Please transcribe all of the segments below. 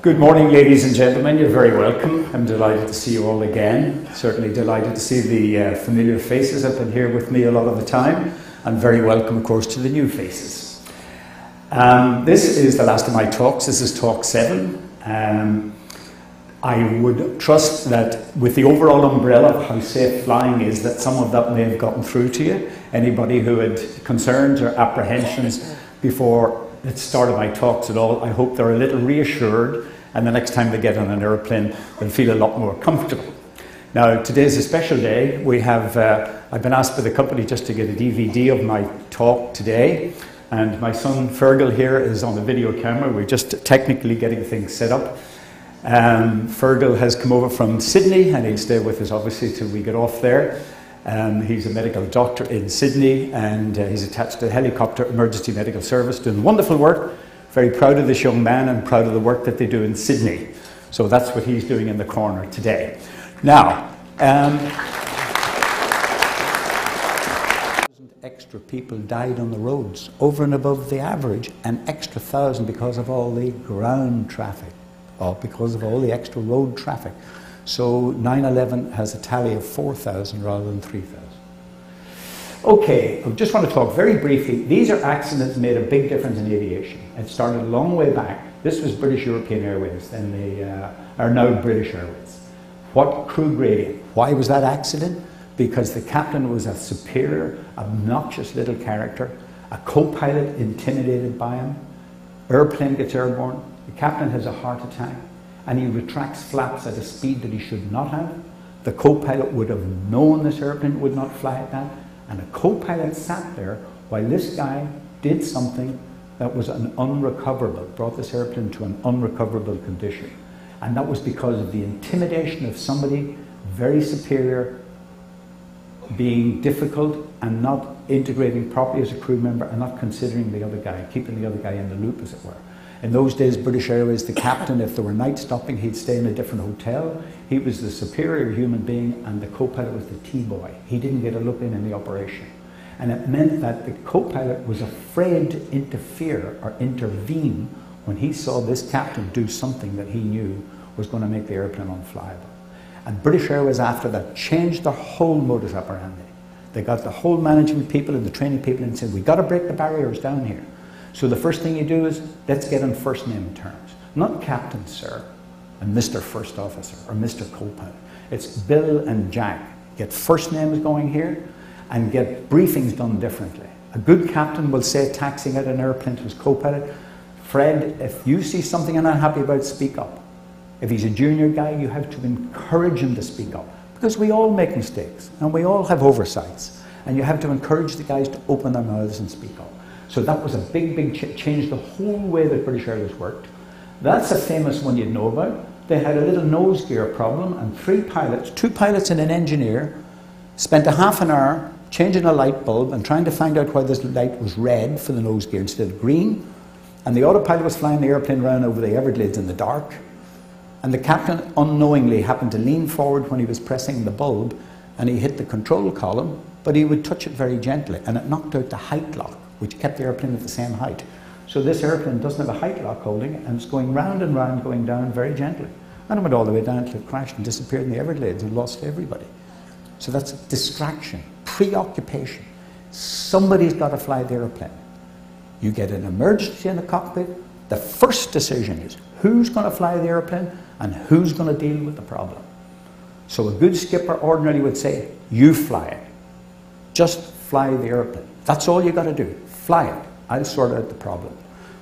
Good morning, ladies and gentlemen. You're very welcome. I'm delighted to see you all again. Certainly delighted to see the familiar faces that have been here with me a lot of the time. And very welcome, of course, to the new faces. This is the last of my talks. This is talk 7. I would trust that with the overall umbrella of how safe flying is, that some of that may have gotten through to you. Anybody who had concerns or apprehensions before the start of my talks at all, I hope they're a little reassured, and the next time they get on an airplane, they'll feel a lot more comfortable. Now, today's a special day. We have, I've been asked by the company just to get a DVD of my talk today, and my son Fergal here is on the video camera. We're just technically getting things set up. Fergal has come over from Sydney, and he'll stay with us obviously till we get off there. He's a medical doctor in Sydney, and he's attached to the helicopter emergency medical service, doing wonderful work. Very proud of this young man and proud of the work that they do in Sydney. So that's what he's doing in the corner today. Now, extra people died on the roads, over and above the average, an extra 1,000 because of all the ground traffic, or because of all the extra road traffic. So 9/11 has a tally of 4,000 rather than 3,000. Okay, I just want to talk very briefly. These are accidents that made a big difference in aviation. It started a long way back. This was British European Airways, then they are now British Airways. What crew gradient? Why was that accident? Because the captain was a superior, obnoxious little character, a co-pilot intimidated by him, airplane gets airborne, the captain has a heart attack, and he retracts flaps at a speed that he should not have. The co-pilot would have known this airplane would not fly at that, and a co-pilot sat there while this guy did something that was an unrecoverable, brought this airplane to an unrecoverable condition. And that was because of the intimidation of somebody very superior, being difficult and not integrating properly as a crew member and not considering the other guy, keeping the other guy in the loop, as it were. In those days, British Airways, the captain, if there were night stopping, he'd stay in a different hotel. He was the superior human being, and the co-pilot was the T-boy. He didn't get a look in the operation. And it meant that the co-pilot was afraid to interfere or intervene when he saw this captain do something that he knew was going to make the airplane unflyable. And British Airways, after that, changed their whole modus operandi. They got the whole management people and the training people and said, we've got to break the barriers down here. So the first thing you do is, let's get on first name terms. Not Captain, sir, and Mr. First Officer, or Mr. Co-pilot. It's Bill and Jack. Get first names going here, and get briefings done differently. A good captain will say, taxiing out an airplane to his co-pilot, Fred, if you see something you're not happy about, speak up. If he's a junior guy, you have to encourage him to speak up. Because we all make mistakes, and we all have oversights. And you have to encourage the guys to open their mouths and speak up. So that was a big change, the whole way that British Airways worked. That's a famous one you'd know about. They had a little nose gear problem, and 3 pilots, 2 pilots and an engineer, spent a half an hour changing a light bulb and trying to find out why this light was red for the nose gear instead of green. And the autopilot was flying the airplane around over the Everglades in the dark. And the captain unknowingly happened to lean forward when he was pressing the bulb, and he hit the control column, but he would touch it very gently, and it knocked out the height lock, which kept the airplane at the same height. So this airplane doesn't have a height lock holding it, and it's going round and round, going down very gently. And it went all the way down till it crashed and disappeared in the Everglades and lost everybody. So that's distraction, preoccupation. Somebody's got to fly the airplane. You get an emergency in the cockpit, the first decision is who's going to fly the airplane and who's going to deal with the problem. So a good skipper ordinarily would say, you fly it. Just fly the airplane. That's all you got to do. Fly it. I'll sort out the problem.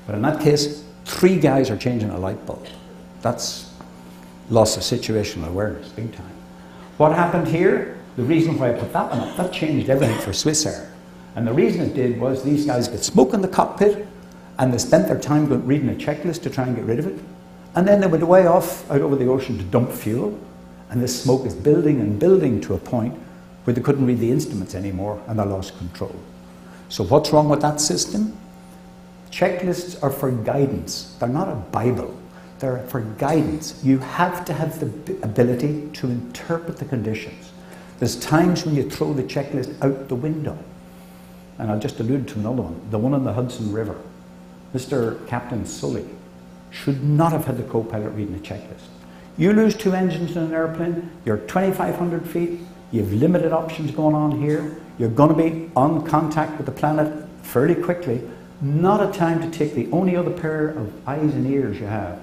But in that case, 3 guys are changing a light bulb. That's loss of situational awareness, big time. What happened here? The reason why I put that one up, that changed everything for Swissair. And the reason it did was these guys get smoke in the cockpit, and they spent their time reading a checklist to try and get rid of it. And then they went way off out over the ocean to dump fuel, and this smoke is building and building to a point where they couldn't read the instruments anymore, and they lost control. So what's wrong with that system? Checklists are for guidance. They're not a Bible. They're for guidance. You have to have the ability to interpret the conditions. There's times when you throw the checklist out the window. And I'll just allude to another one, the one on the Hudson River. Mr. Captain Sully should not have had the co-pilot reading a checklist. You lose 2 engines in an airplane, you're 2,500 feet, you have limited options going on here, you're going to be on contact with the planet fairly quickly. Not a time to take the only other pair of eyes and ears you have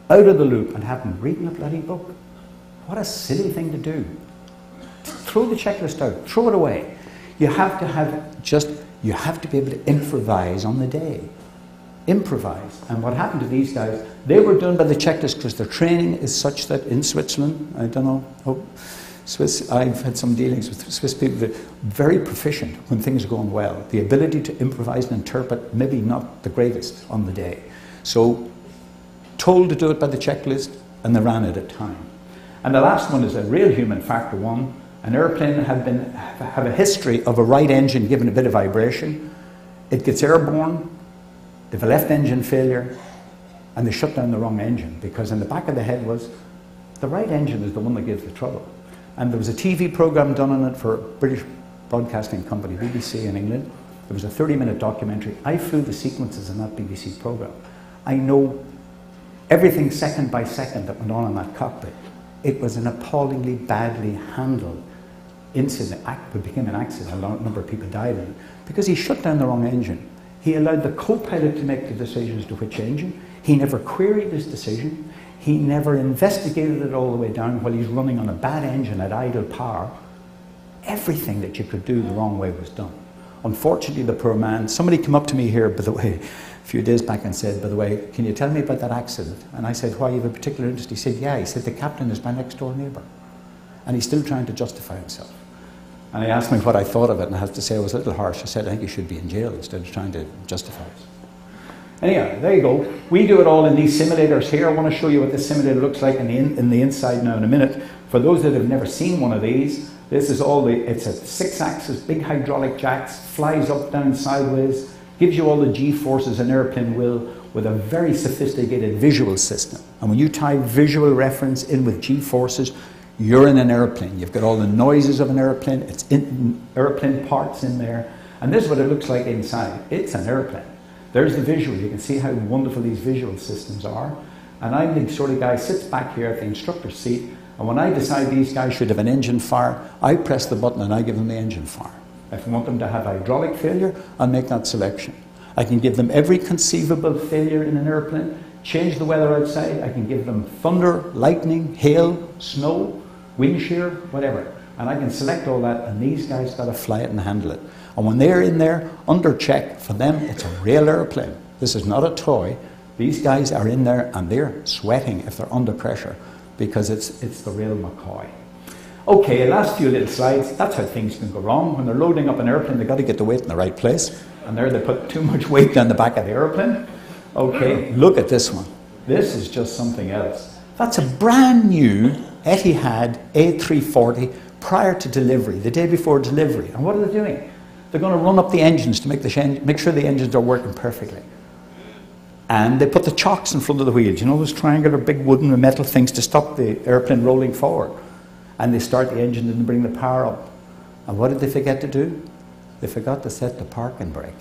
out of the loop and have them reading a bloody book. What a silly thing to do. Throw the checklist out, throw it away. You have to be able to improvise on the day. Improvise. And what happened to these guys, they were done by the checklist because their training is such that in Switzerland, I don't know, I've had some dealings with Swiss people that are very proficient when things are going well. The ability to improvise and interpret, maybe not the greatest on the day. So, told to do it by the checklist, and they ran it at time. And the last one is a real human factor one. An airplane have a history of a right engine giving a bit of vibration. It gets airborne, they have a left engine failure, and they shut down the wrong engine, because in the back of the head was, the right engine is the one that gives the trouble. And there was a TV program done on it for a British broadcasting company, BBC in England. There was a 30-minute documentary. I flew the sequences in that BBC program. I know everything second by second that went on in that cockpit. It was an appallingly badly handled incident. It became an accident. A number of people died in it because he shut down the wrong engine. He allowed the co-pilot to make the decision as to which engine. He never queried his decision. He never investigated it all the way down while he's running on a bad engine at idle power. Everything that you could do the wrong way was done. Unfortunately, the poor man, somebody came up to me here, by the way, a few days back and said, by the way, can you tell me about that accident? And I said, why, you have a particular interest? He said, yeah. He said, the captain is my next door neighbour. And he's still trying to justify himself. And he asked me what I thought of it, and I have to say I was a little harsh. I said, I think he should be in jail instead of trying to justify it. Anyhow, there you go. We do it all in these simulators here. I want to show you what this simulator looks like in the inside now in a minute. For those that have never seen one of these, this is it's a 6-axis, big hydraulic jacks, flies up, down, sideways, gives you all the G-forces an airplane will, with a very sophisticated visual system. And when you tie visual reference in with G-forces, you're in an airplane. You've got all the noises of an airplane, it's airplane parts in there. And this is what it looks like inside. It's an airplane. There's the visual. You can see how wonderful these visual systems are. And I'm the sort of guy who sits back here at the instructor's seat, and when I decide these guys should have an engine fire, I press the button and I give them the engine fire. If I want them to have hydraulic failure, I'll make that selection. I can give them every conceivable failure in an airplane, change the weather outside. I can give them thunder, lightning, hail, snow, wind shear, whatever. And I can select all that, and these guys got to fly it and handle it. And when they're in there, under check, for them, it's a real airplane. This is not a toy. These guys are in there, and they're sweating if they're under pressure, because it's the real McCoy. Okay, last few little slides. That's how things can go wrong. When they're loading up an airplane, they've got to get the weight in the right place. And there they put too much weight down the back of the airplane. Okay, look at this one. This is just something else. That's a brand new Etihad A340 prior to delivery, the day before delivery. And what are they doing? They're going to run up the engines to make sure the engines are working perfectly. And they put the chocks in front of the wheels, you know, those triangular big wooden and metal things to stop the airplane rolling forward. And they start the engine and bring the power up. And what did they forget to do? They forgot to set the parking brake.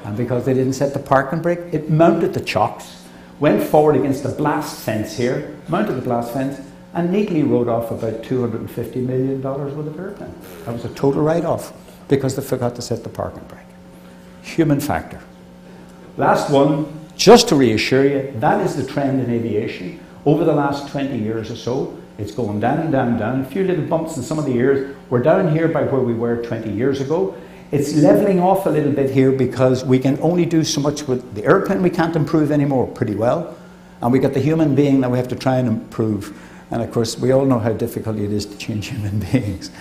And because they didn't set the parking brake, it mounted the chocks, went forward against the blast fence here, mounted the blast fence, and neatly rode off about $250 million worth of airplane. That was a total write-off because they forgot to set the parking brake. Human factor. Last one, just to reassure you, that is the trend in aviation. Over the last 20 years or so, it's going down, down, down. A few little bumps in some of the years. We're down here by where we were 20 years ago. It's leveling off a little bit here because we can only do so much with the airplane. We can't improve anymore pretty well. And we got the human being that we have to try and improve. And of course, we all know how difficult it is to change human beings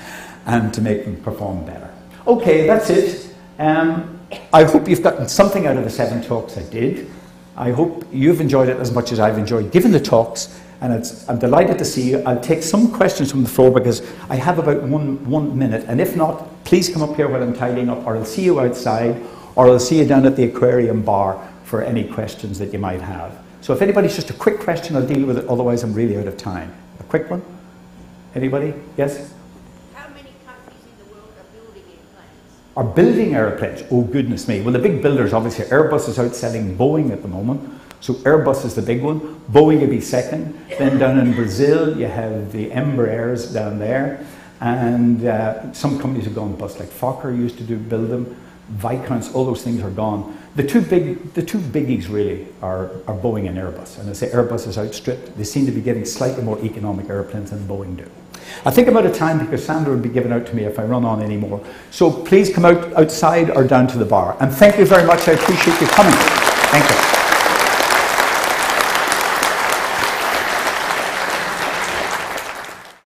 and to make them perform better. Okay, that's it. I hope you've gotten something out of the 7 talks I did. I hope you've enjoyed it as much as I've enjoyed giving the talks. And I'm delighted to see you. I'll take some questions from the floor because I have about one minute. And if not, please come up here while I'm tidying up, or I'll see you outside, or I'll see you down at the aquarium bar for any questions that you might have. So if anybody's just a quick question, I'll deal with it. Otherwise, I'm really out of time. A quick one? Anybody? Yes? How many countries in the world are building airplanes? Are building airplanes? Oh, goodness me. Well, the big builders, obviously, Airbus is outselling Boeing at the moment. So Airbus is the big one, Boeing would be second. Then down in Brazil, you have the Embraers down there. And some companies have gone bust, like Fokker used to build them, Viscounts, all those things are gone. The two biggies really are Boeing and Airbus. And I say Airbus is outstripped. They seem to be getting slightly more economic airplanes than Boeing do. I think I'm out of time because Sandra will be giving out to me if I run on anymore. So please come outside or down to the bar. And thank you very much. I appreciate you coming. Thank you.